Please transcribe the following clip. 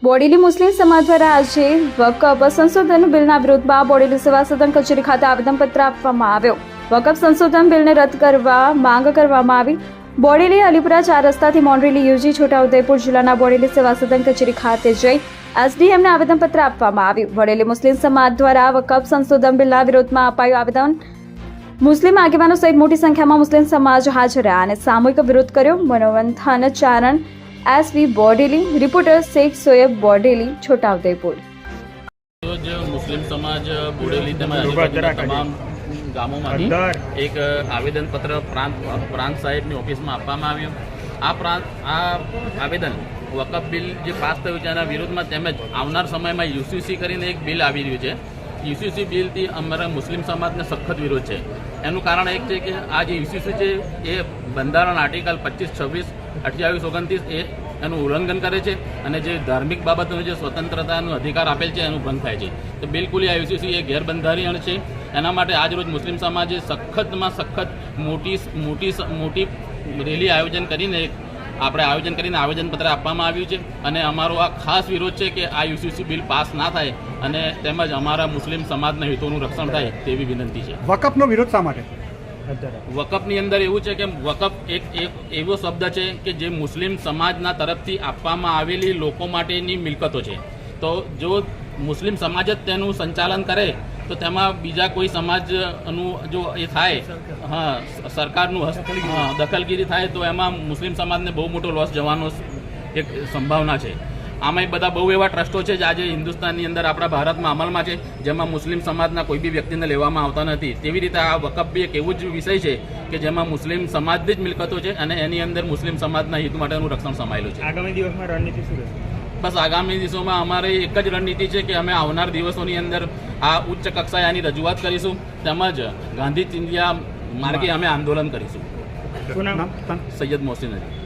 બોડેલી મુસ્લિમ સમાજ દ્વારા આજે વકફ સંશોધન બિલના વિરોધમાં બોડેલી સેવા સદન કચેરી ખાતે આવેદનપત્ર આપવામાં આવ્યો। વકફ સંશોધન બિલને રદ કરવા માંગ કરવામાં આવી। બોડેલી અલીપુરા 4 રસ્તાથી મોન્ટ્રેલી યુજી છોટાઉદેપુર જિલ્લાના બોડેલી સેવા સદન કચેરી ખાતે જઈ એસડીએમને આવેદનપત્ર આપવામાં આવ્યું। બોડેલી મુસ્લિમ સમાજ દ્વારા વકફ સંશોધન બિલના વિરોધમાં અપાયું આવેદન। મુસ્લિમ આગેવાનો સહિત મોટી સંખ્યામાં મુસ્લિમ સમાજ હાજર રહ્યા અને સામૂહિક વિરોધ કર્યો। મનોવંથન ચારણ એસવી બોડેલી, રિપોર્ટર શેખ સોએબ બોડેલી, છોટાઉદેપુર। રોજ મુસ્લિમ સમાજ બોડેલી તેમજ આજુબાજુના તમામ ગામોમાંથી એક આવેદનપત્ર પ્રાંત સાહેબની ઓફિસમાં આપવામાં આવ્યું। આ આવેદન વકફ બિલ જે પાસ થયું છે એના વિરોધમાં તેમજ આવનાર સમયમાં યુસીસી કરીને એક બિલ આવી રહ્યું છે। યુસીસી બિલથી અમારા મુસ્લિમ સમાજને સખત વિરોધ છે। એનું કારણ એક છે કે આ જે યુસીસી છે એ બંધારણ આર્ટિકલ 25, 26, 28, 29 એનું ઉલ્લંઘન કરે છે અને જે ધાર્મિક બાબતોનો જે સ્વતંત્રતાનો અધિકાર આપેલ છે એનું ભંગ થાય છે। તો બિલકુલ આ યુસીસી એ ગેરબંધારણીય છે। એના માટે આજરોજ મુસ્લિમ સમાજે સખતમાં સખત મોટી રેલી આયોજન કરીને આવેદનપત્ર આપવામાં આવ્યું છે અને અમારો આ ખાસ વિરોધ છે કે આ યુસીસી બિલ પાસ ના થાય અને તેમજ અમારા મુસ્લિમ સમાજના હિતોનું રક્ષણ થાય તેવી વિનંતી છે। વકફનો વિરોધ શા માટે? વકફની અંદર એવું છે કે વકફ એક એવો શબ્દ છે કે જે મુસ્લિમ સમાજના તરફથી આપવામાં આવેલી લોકો માટેની મિલકતો છે। તો જો મુસ્લિમ સમાજ જ તેનું સંચાલન કરે તો તેમાં બીજા કોઈ સમાજનું જો એ થાય સરકારનું દખલગીરી થાય તો એમાં મુસ્લિમ સમાજને બહુ મોટો લોસ જવાનો એક સંભાવના છે। આમાં બધા બહુ એવા ટ્રસ્ટો છે જે આજે હિન્દુસ્તાનની અંદર આપણા ભારતમાં અમલમાં છે જેમાં મુસ્લિમ સમાજના કોઈ બી વ્યક્તિને લેવામાં આવતા નથી। તેવી રીતે આ વકફ બી એક એવું જ વિષય છે કે જેમાં મુસ્લિમ સમાજની જ મિલકતો છે અને એની અંદર મુસ્લિમ સમાજના હિત માટેનું રક્ષણ સમાયેલું છે। આગામી દિવસમાં રણનીતિ શું રહેશે? બસ આગામી દિવસોમાં અમારે એક જ રણનીતિ છે કે અમે આવનાર દિવસોની અંદર આ ઉચ્ચ કક્ષાએ આની રજૂઆત કરીશું તેમજ ગાંધી ચિંધ્યા માર્ગે અમે આંદોલન કરીશું। શું નામ? સૈયદ મોહસિન અલી।